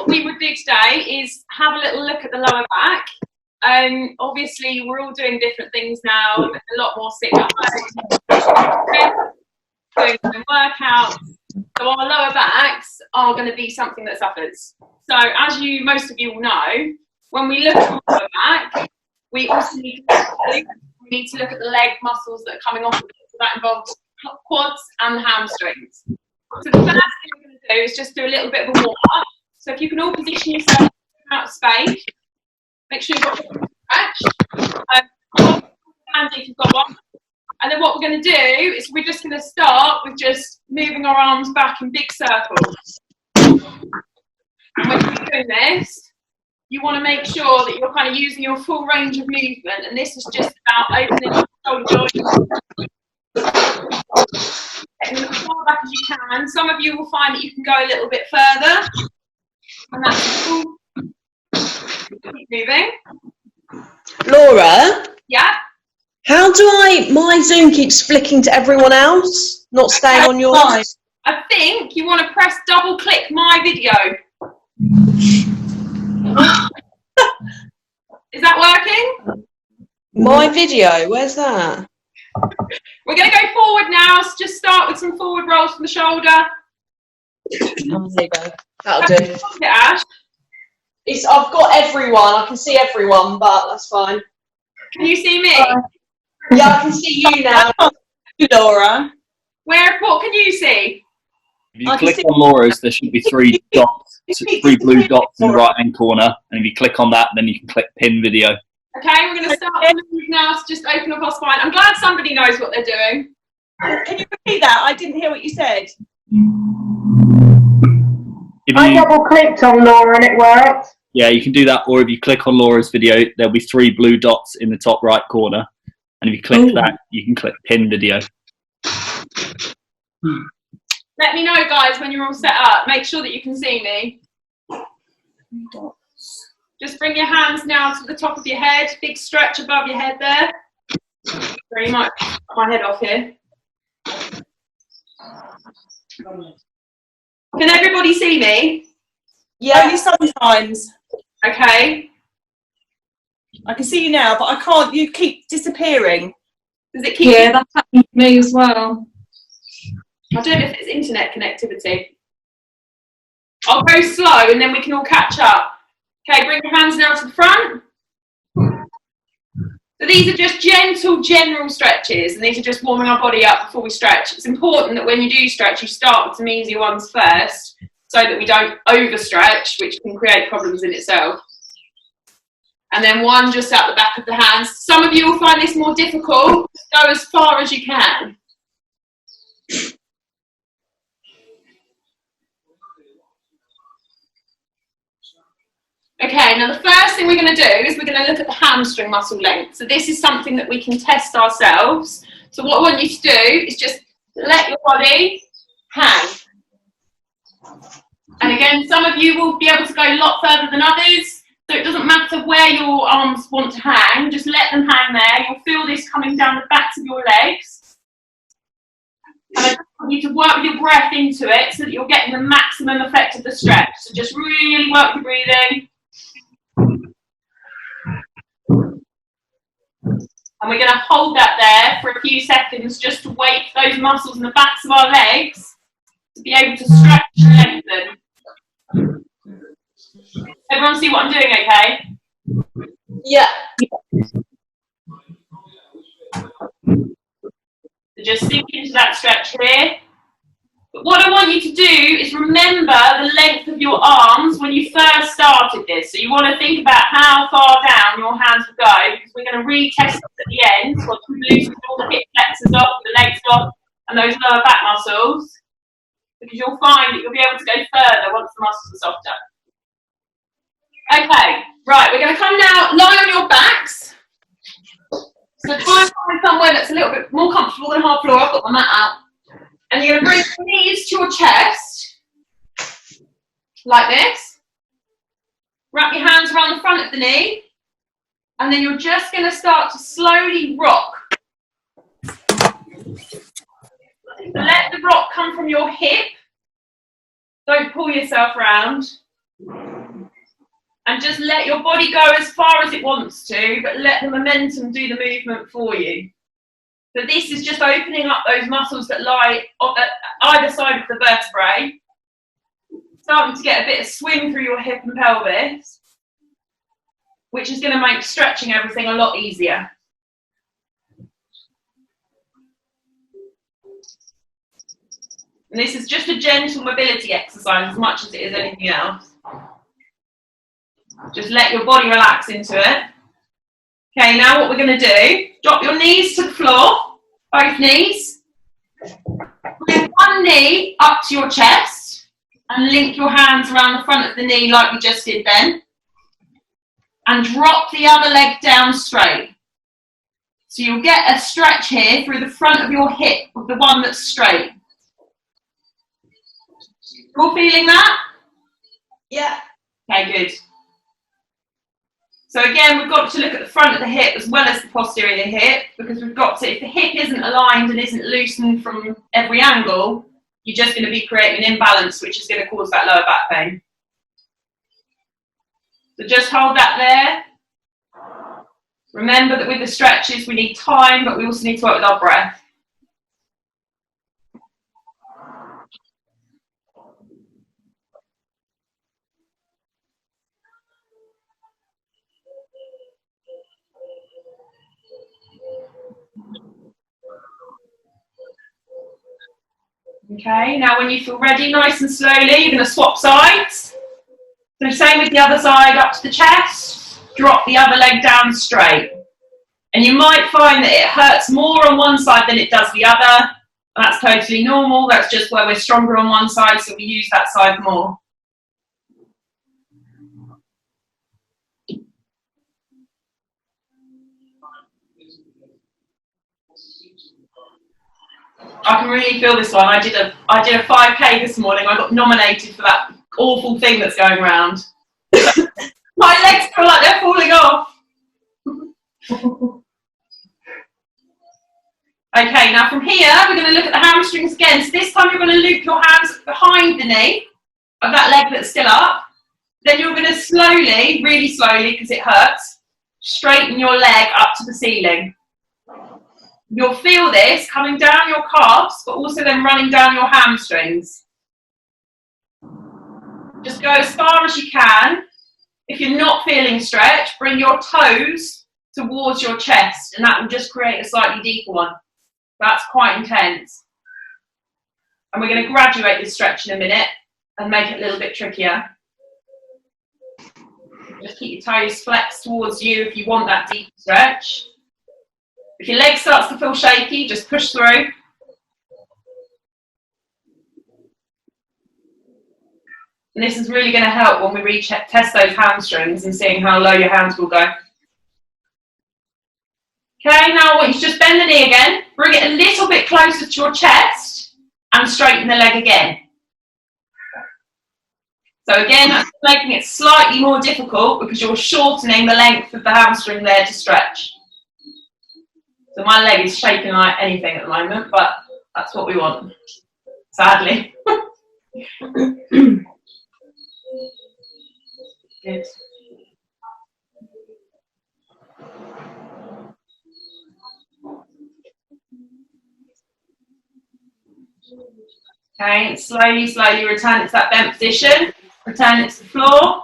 we would do today is have a little look at the lower back. Obviously, we're all doing different things now. There's a lot more sitting up, doing some workouts. So our lower backs are going to be something that suffers. So as most of you will know, when we look at the lower back, we also need to look at the leg muscles that are coming off of it. So that involves quads and hamstrings. So the first thing we're going to do is just do a little bit of a warm up. So if you can all position yourself out of space, make sure you've got your stretch. Hands if you've got one. And then what we're going to do is we're just going to start with just moving our arms back in big circles. And when you're doing this, you want to make sure that you're kind of using your full range of movement. And this is just about opening the shoulder joints. Getting as far back as you can. Some of you will find that you can go a little bit further. And that's cool. Keep moving. Laura? Yeah? How do my Zoom keeps flicking to everyone else, not staying on yours? I think you want to press double click my video. Is that working? My video, where's that? We're going to go forward now, so just start with some forward rolls from the shoulder. Oh, there you go. That'll do. Ash. I've got everyone, I can see everyone, but that's fine. Can you see me? Yeah, I can see you now. Laura. What can you see? If you click on Laura's, there should be three dots, three blue dots in the right-hand corner, and if you click on that, then you can click pin video. Okay, we're going to start the move now to just open up our spine. I'm glad somebody knows what they're doing. Can you repeat that? I didn't hear what you said. I double-clicked on Laura and it worked. Yeah, you can do that, or if you click on Laura's video, there'll be three blue dots in the top right corner, and if you click that, you can click pin video. Let me know, guys, when you're all set up. Make sure that you can see me. Just bring your hands now to the top of your head. Big stretch above your head there. Very much. Got my head off here. Can everybody see me? Yeah, only sometimes. Okay. I can see you now, but I can't. You keep disappearing. Does it keep? Yeah, that's happening to me as well. I don't know if it's internet connectivity. I'll go slow and then we can all catch up. Okay, bring your hands now to the front. So these are just gentle, general stretches, and these are just warming our body up before we stretch. It's important that when you do stretch, you start with some easier ones first, so that we don't overstretch, which can create problems in itself. And then one just out the back of the hands. Some of you will find this more difficult. Go as far as you can. Okay, now the first thing we're going to do is we're going to look at the hamstring muscle length. So this is something that we can test ourselves. So what I want you to do is just let your body hang. And again, some of you will be able to go a lot further than others. So it doesn't matter where your arms want to hang, just let them hang there. You'll feel this coming down the backs of your legs. And I want you to work with your breath into it so that you're getting the maximum effect of the stretch. So just really work your breathing. And we're going to hold that there for a few seconds just to wait for those muscles in the backs of our legs to be able to stretch and lengthen. Everyone see what I'm doing okay? Yeah. So just sink into that stretch here. But what I want you to do is remember the length of your arms when you first started this. So you want to think about how far down your hands will go, because we're going to retest this at the end once we've loosened all the hip flexors off, the legs off, and those lower back muscles. Because you'll find that you'll be able to go further once the muscles are softer. Okay, right, we're going to come now, lie on your backs. So try and find somewhere that's a little bit more comfortable than hard floor. I've got my mat out. And you're going to bring your knees to your chest, like this. Wrap your hands around the front of the knee. And then you're just going to start to slowly rock. Let the rock come from your hip. Don't pull yourself around. And just let your body go as far as it wants to, but let the momentum do the movement for you. So this is just opening up those muscles that lie at either side of the vertebrae, starting to get a bit of swing through your hip and pelvis, which is going to make stretching everything a lot easier. And this is just a gentle mobility exercise as much as it is anything else. Just let your body relax into it. Okay, now what we're going to do, drop your knees to the floor, both knees. Bring one knee up to your chest and link your hands around the front of the knee like we just did then. And drop the other leg down straight. So you'll get a stretch here through the front of your hip, of the one that's straight. You're feeling that? Yeah. Okay, good. So again, we've got to look at the front of the hip as well as the posterior hip, because we've got to, if the hip isn't aligned and isn't loosened from every angle, you're just going to be creating an imbalance, which is going to cause that lower back pain. So just hold that there. Remember that with the stretches, we need time, but we also need to work with our breath. Okay, now when you feel ready, nice and slowly, you're going to swap sides. So same with the other side, up to the chest, drop the other leg down straight. And you might find that it hurts more on one side than it does the other. That's totally normal, that's just where we're stronger on one side, so we use that side more. I can really feel this one. I did a 5K this morning. I got nominated for that awful thing that's going around. My legs feel like they're falling off. Okay, now from here, we're going to look at the hamstrings again. So this time you're going to loop your hands behind the knee of that leg that's still up. Then you're going to slowly, really slowly, because it hurts, straighten your leg up to the ceiling. You'll feel this coming down your calves, but also then running down your hamstrings. Just go as far as you can. If you're not feeling stretch, bring your toes towards your chest, and that will just create a slightly deeper one. That's quite intense. And we're going to graduate this stretch in a minute and make it a little bit trickier. Just keep your toes flexed towards you if you want that deep stretch. If your leg starts to feel shaky, just push through. And this is really going to help when we test those hamstrings and seeing how low your hands will go. Okay, now I want you to just bend the knee again, bring it a little bit closer to your chest and straighten the leg again. So again, that's making it slightly more difficult because you're shortening the length of the hamstring there to stretch. So my leg is shaking like anything at the moment, but that's what we want, sadly. Good. Okay, slowly, slowly return it to that bent position. Return it to the floor.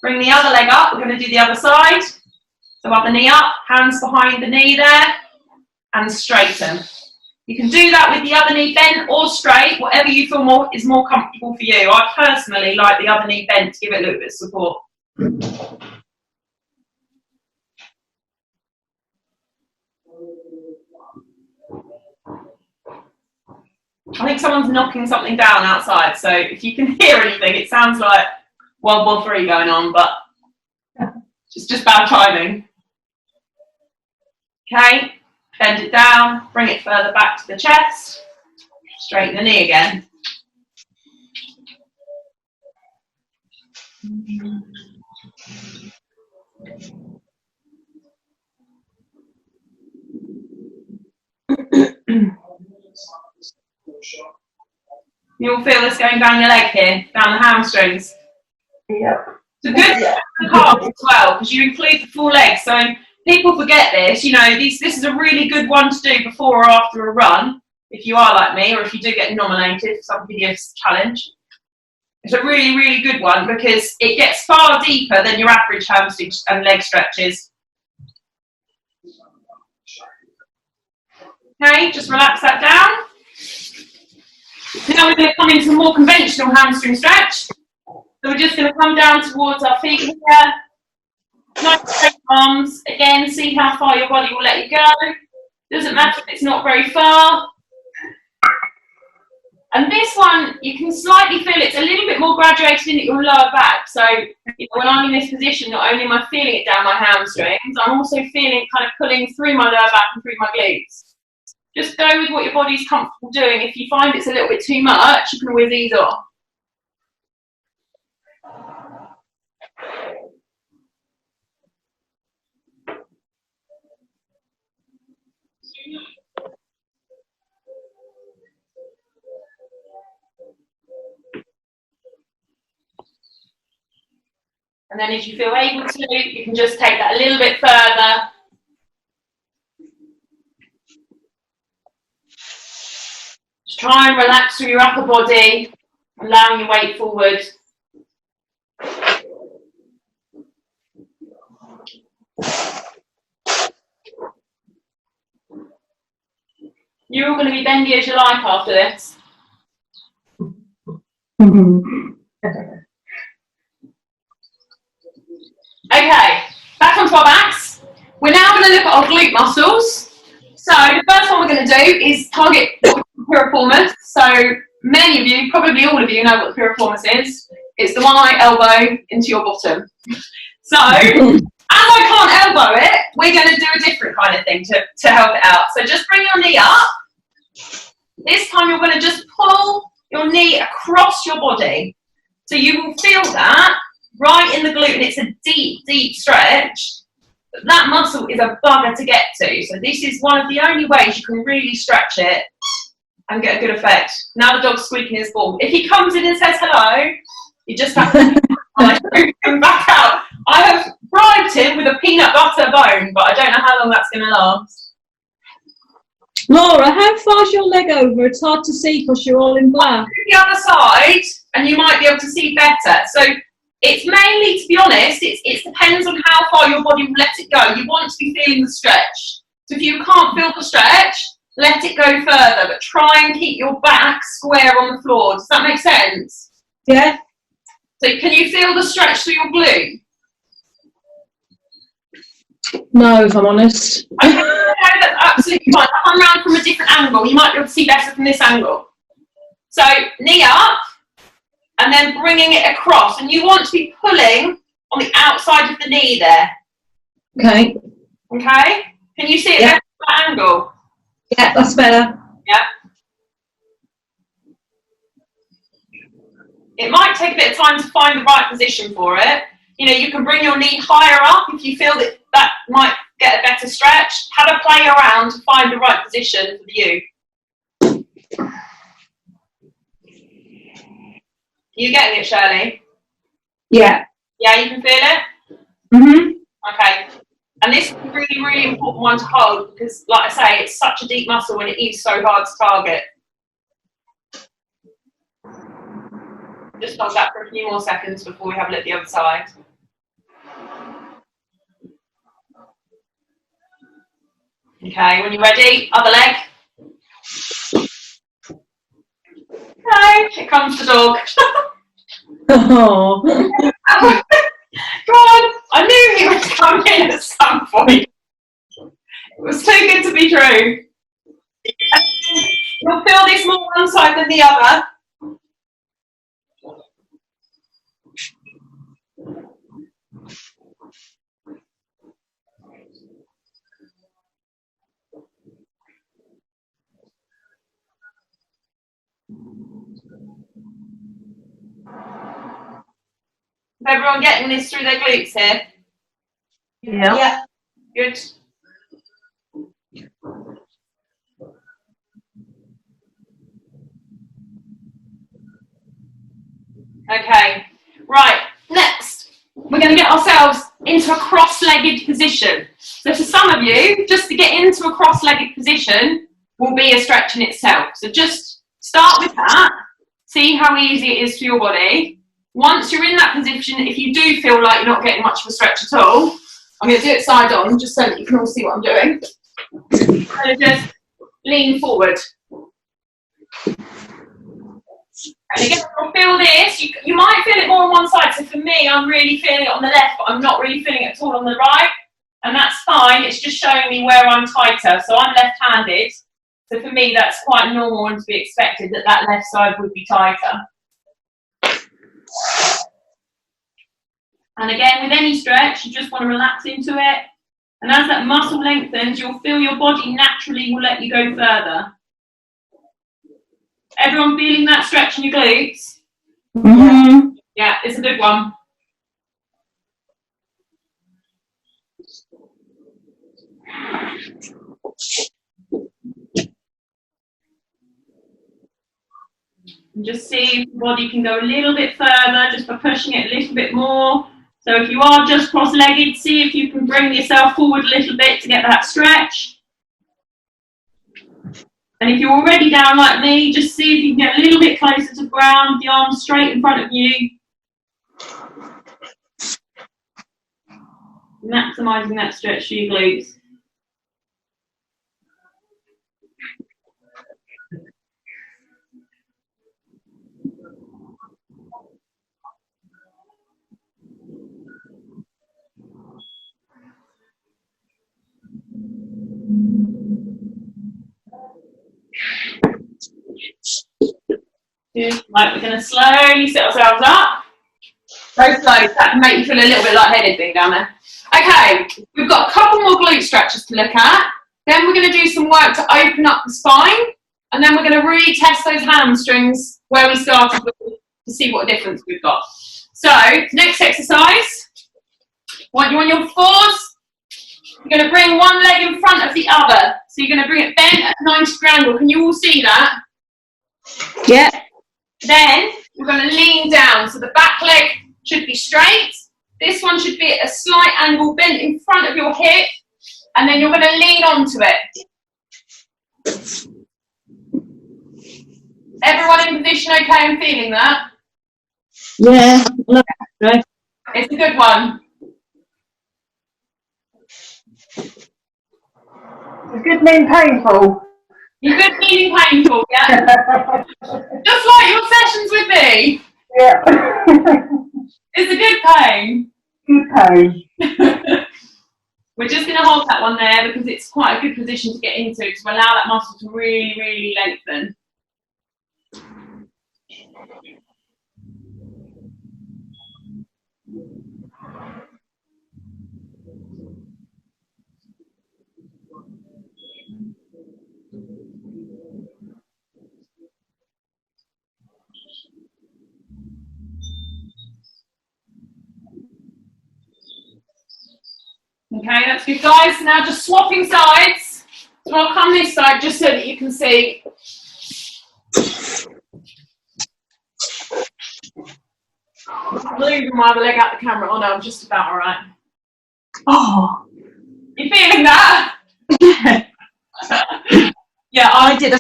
Bring the other leg up. We're going to do the other side. So up the knee up, hands behind the knee there, and straighten. You can do that with the other knee bent or straight, whatever you feel is more comfortable for you. I personally like the other knee bent to give it a little bit of support. I think someone's knocking something down outside, so if you can hear anything, it sounds like World War III going on, but it's just bad timing. Okay, bend it down, bring it further back to the chest, straighten the knee again. You'll feel this going down your leg here, down the hamstrings. Yep. It's a good part as well because you include the full leg. So people forget this. You know, this is a really good one to do before or after a run. If you are like me, or if you do get nominated for some videos challenge, it's a really, really good one because it gets far deeper than your average hamstring and leg stretches. Okay, just relax that down. Now we're going to come into a more conventional hamstring stretch. So we're just going to come down towards our feet here. Nice straight arms. Again, see how far your body will let you go. Doesn't matter if it's not very far. And this one, you can slightly feel it's a little bit more graduated in at your lower back. So when I'm in this position, not only am I feeling it down my hamstrings, I'm also feeling it kind of pulling through my lower back and through my glutes. Just go with what your body's comfortable doing. If you find it's a little bit too much, you can always ease off. And then if you feel able to, you can just take that a little bit further. Just try and relax through your upper body, allowing your weight forward. You're all going to be bendy as you like after this. Okay, back onto our backs. We're now going to look at our glute muscles. So the first one we're going to do is target piriformis. So many of you, probably all of you, know what the piriformis is. It's the one I elbow into your bottom. So as I can't elbow it, we're going to do a different kind of thing to help it out. So just bring your knee up. This time you're going to just pull your knee across your body. So you will feel that right in the glute, and it's a deep, deep stretch. But that muscle is a bugger to get to. So this is one of the only ways you can really stretch it and get a good effect. Now the dog's squeaking his ball. If he comes in and says hello, you just have to move him back out. I have bribed him with a peanut butter bone, but I don't know how long that's going to last. Laura, how far's your leg over? It's hard to see because you're all in black. The other side, and you might be able to see better. So it's mainly, to be honest, it depends on how far your body will let it go. You want to be feeling the stretch. So if you can't feel the stretch, let it go further, but try and keep your back square on the floor. Does that make sense? Yeah. So can you feel the stretch through your glute? No, if I'm honest. Okay, that's absolutely fine. Come around from a different angle. You might be able to see better from this angle. So knee up, and then bringing it across. And you want to be pulling on the outside of the knee there. Okay. Okay? Can you see it better from that angle? Yeah, that's better. Yeah. It might take a bit of time to find the right position for it. You know, you can bring your knee higher up if you feel that that might get a better stretch. Have a play around to find the right position for you. You getting it, Shirley? Yeah. Yeah, you can feel it? Mm-hmm. Okay. And this is a really, really important one to hold because, like I say, it's such a deep muscle and it is so hard to target. Just hold that for a few more seconds before we have a look at the other side. Okay, when you're ready, other leg. Okay, here comes the dog. Oh. Go on, I knew he would come in at some point. It was too good to be true. You'll feel this more one side than the other. Is everyone getting this through their glutes here? Yeah. Good. Okay, right, next. we're going to get ourselves into a cross-legged position. So for some of you, just to get into a cross-legged position will be a stretch in itself. So just start with that. See how easy it is for your body. Once you're in that position, if you do feel like you're not getting much of a stretch at all, I'm going to do it side on, just so that you can all see what I'm doing. So just lean forward. And again, you'll feel this. You might feel it more on one side. So for me, I'm really feeling it on the left, but I'm not really feeling it at all on the right. And that's fine. It's just showing me where I'm tighter. So I'm left-handed. So for me, that's quite normal and to be expected that that left side would be tighter. And again, with any stretch, you just want to relax into it. And as that muscle lengthens, you'll feel your body naturally will let you go further. Everyone feeling that stretch in your glutes? Mm-hmm. Yeah, it's a good one. And just see if the body can go a little bit further just by pushing it a little bit more. So if you are just cross-legged, see if you can bring yourself forward a little bit to get that stretch. And if you're already down like me, just see if you can get a little bit closer to the ground, the arms straight in front of you. Maximising that stretch for your glutes. Right, we're going to slowly sit ourselves up. Very slow. That can make you feel a little bit lightheaded being down there. Okay, we've got a couple more glute stretches to look at. Then we're going to do some work to open up the spine. And then we're going to really test those hamstrings where we started with to see what difference we've got. So, next exercise. Want you on your fours. You're going to bring one leg in front of the other. So you're going to bring it bent at a 90-degree angle. Can you all see that? Yeah. Then we're going to lean down. So the back leg should be straight. This one should be at a slight angle bent in front of your hip. And then you're going to lean onto it. Everyone in position okay and feeling that? Yeah. It's a good one. It's good mean painful. You're good meaning painful, yeah? Just like your sessions with me. Yeah. It's a good pain. Good pain. We're just going to hold that one there because it's quite a good position to get into to allow that muscle to really, really lengthen. Okay, that's good, guys. Now just swapping sides. So I'll come this side just so that you can see. Moving my other leg out the camera. Oh no, I'm just about all right. Oh, You feeling that? yeah, I did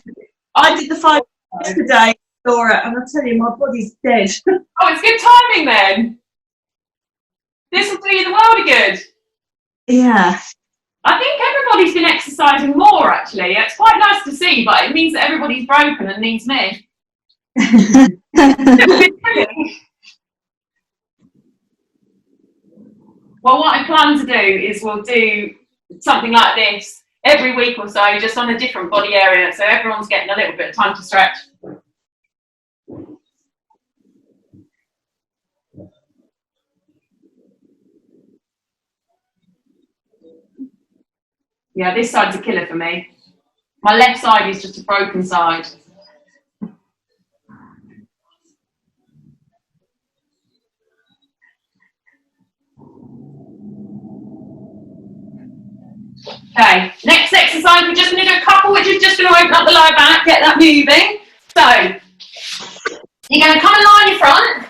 the 5 today, Laura, and I tell you, my body's dead. Oh, it's good timing then. This will do you the world of good. Yeah. I think everybody's been exercising more actually. It's quite nice to see, but it means that everybody's broken and needs me. Well, what I plan to do is we'll do something like this every week or so, just on a different body area, so everyone's getting a little bit of time to stretch. Yeah, this side's a killer for me. My left side is just a broken side. Okay, next exercise, we're just going to do a couple, which is just going to open up the lower back, get that moving. So, you're going to come and lie in your front,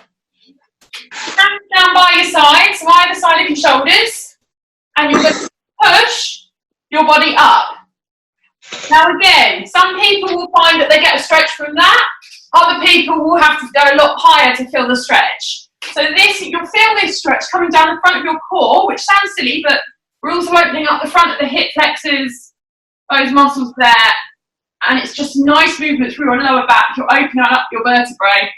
hands down by by your side, so either side of your shoulders, and you're going to push your body up. Now again, some people will find that they get a stretch from that. Other people will have to go a lot higher to feel the stretch. So this, you'll feel this stretch coming down the front of your core, which sounds silly, but we're also opening up the front of the hip flexors, those muscles there, and it's just nice movement through your lower back. You're opening up your vertebrae.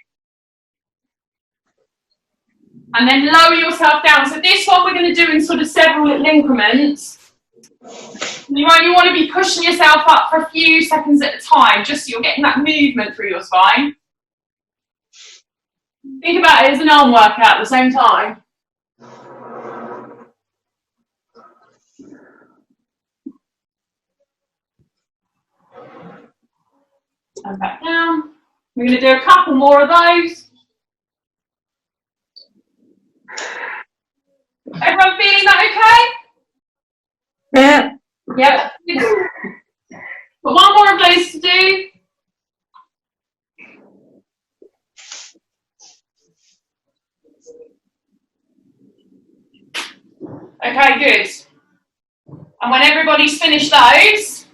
And then lower yourself down. So this one we're going to do in sort of several little increments. You only want to be pushing yourself up for a few seconds at a time, just so you're getting that movement through your spine. Think about it as an arm workout at the same time. And back down. We're going to do a couple more of those. Everyone feeling that okay? Yeah. Yep. But one more of those to do. Okay, good. And when everybody's finished those,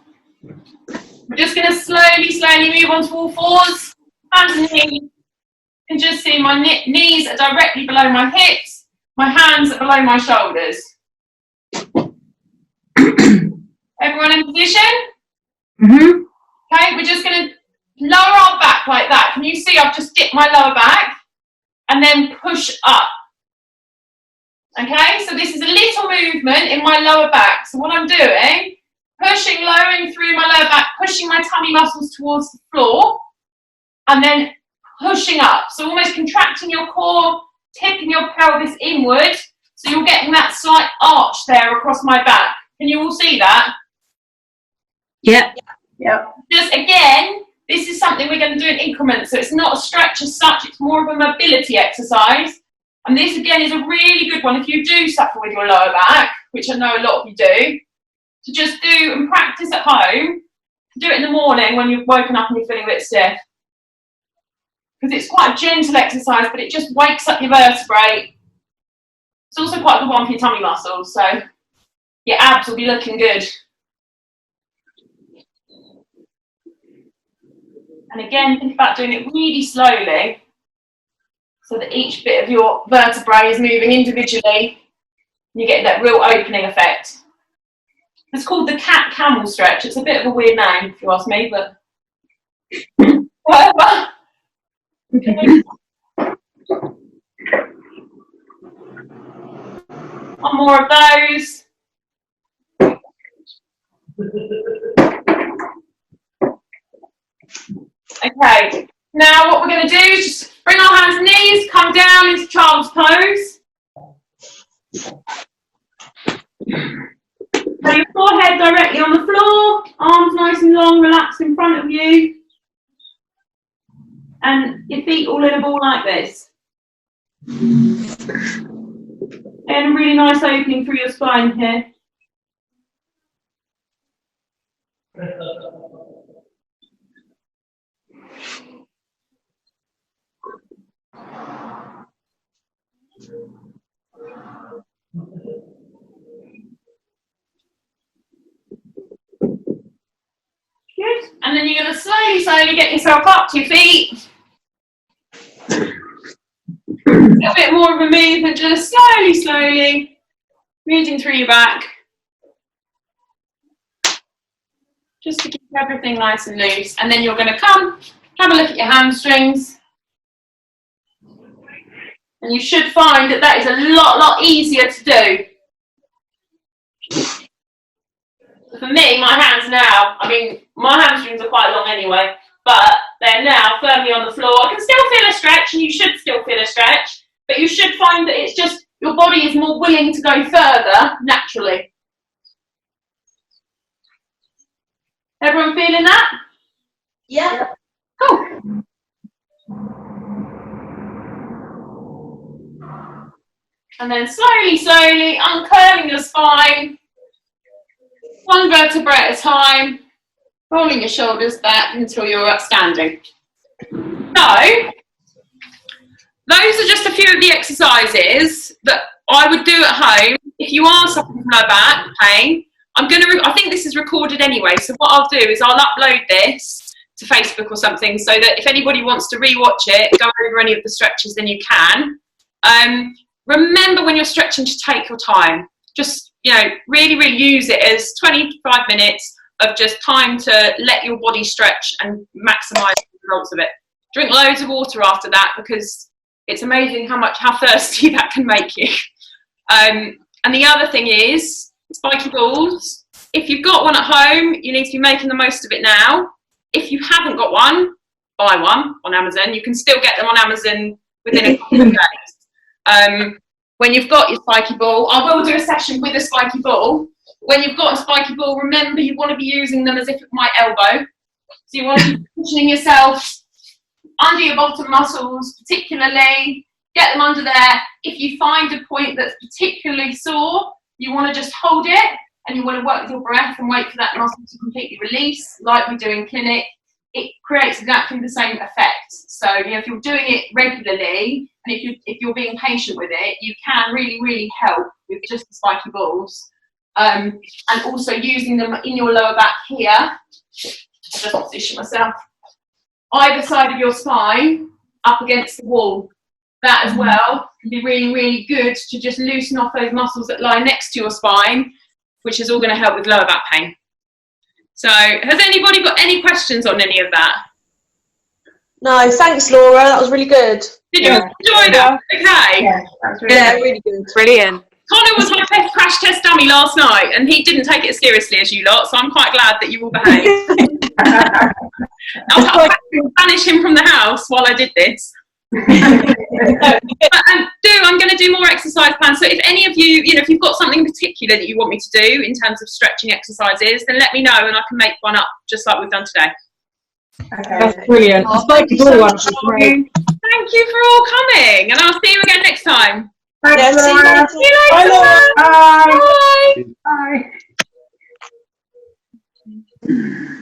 we're just going to slowly move on to all fours. Hands and knees. You can just see my knees are directly below my hips. My hands are below my shoulders. Everyone in position? Mm-hmm. Okay, we're just going to lower our back like that. Can you see I've just dipped my lower back and then push up? Okay, so this is a little movement in my lower back. So what I'm doing, pushing, lowering through my lower back, pushing my tummy muscles towards the floor, and then pushing up. So almost contracting your core, tipping your pelvis inward, so you're getting that slight arch there across my back. Can you all see that? Yep. Yep. Just again, this is something we're going to do in increments, so it's not a stretch as such, it's more of a mobility exercise. And this again is a really good one if you do suffer with your lower back, which I know a lot of you do, to just do and practice at home. Do it in the morning when you've woken up and you're feeling a bit stiff. Because it's quite a gentle exercise, but it just wakes up your vertebrae. It's also quite a good one for your tummy muscles, so your abs will be looking good. And again, think about doing it really slowly so that each bit of your vertebrae is moving individually and you get that real opening effect. It's called the cat-camel stretch. It's a bit of a weird name, if you ask me, but whatever. One more of those. Okay, now what we're going to do is just bring our hands and knees, come down into child's pose. Lay your forehead directly on the floor, arms nice and long, relaxed in front of you. And your feet all in a ball like this. And a really nice opening through your spine here. Good. And then you're going to slowly get yourself up to your feet. A bit more of a movement, just slowly moving through your back. Just to keep everything nice and loose. And then you're going to come, have a look at your hamstrings. And you should find that that is a lot easier to do. For me, my hands now, I mean, my hamstrings are quite long anyway, but they're now firmly on the floor. I can still feel a stretch, and you should still feel a stretch, but you should find that it's just, your body is more willing to go further naturally. Everyone feeling that? Yeah. Cool. And then slowly uncurling your spine, one vertebra at a time, rolling your shoulders back until you're up standing. So, those are just a few of the exercises that I would do at home if you are suffering from lower back pain. I think this is recorded anyway, so what I'll do is I'll upload this to Facebook or something, so that if anybody wants to re-watch it, go over any of the stretches, then you can. Remember, when you're stretching, to take your time. Just, really, really use it as 25 minutes of just time to let your body stretch and maximise the results of it. Drink loads of water after that, because it's amazing how thirsty that can make you. And the other thing is spiky balls. If you've got one at home, you need to be making the most of it now. If you haven't got one, buy one on Amazon. You can still get them on Amazon within a couple of days. When you've got your spiky ball, I will do a session with a spiky ball. When you've got a spiky ball, remember, you want to be using them as if it might elbow. So you want to be pushing yourself under your bottom muscles, particularly. Get them under there. If you find a point that's particularly sore, you want to just hold it, and you want to work with your breath and wait for that muscle to completely release, like we do in clinic. It creates exactly the same effect. So, if you're doing it regularly, and if you're being patient with it, you can really, really help with just the spiky balls. And also using them in your lower back here. I'll just position myself. Either side of your spine, up against the wall. That as well can be really, really good to just loosen off those muscles that lie next to your spine, which is all going to help with lower back pain. So, has anybody got any questions on any of that? No, thanks, Laura. That was really good. Did you enjoy that? Okay. Yeah, that's really Yeah, good. really good. Brilliant. Connor was my best crash test dummy last night, and he didn't take it as seriously as you lot, so I'm quite glad that you all behaved. I'll banish him from the house while I did this. But I'm going to do more exercise plans. So if any of you, if you've got something in particular that you want me to do in terms of stretching exercises, then let me know and I can make one up just like we've done today. Okay. That's brilliant. The spiky ball one was great. Thank you for all coming, and I'll see you again next time. Thanks, Yeah, see you Laura. later. See you Bye, later. Laura. Bye. Bye. Bye.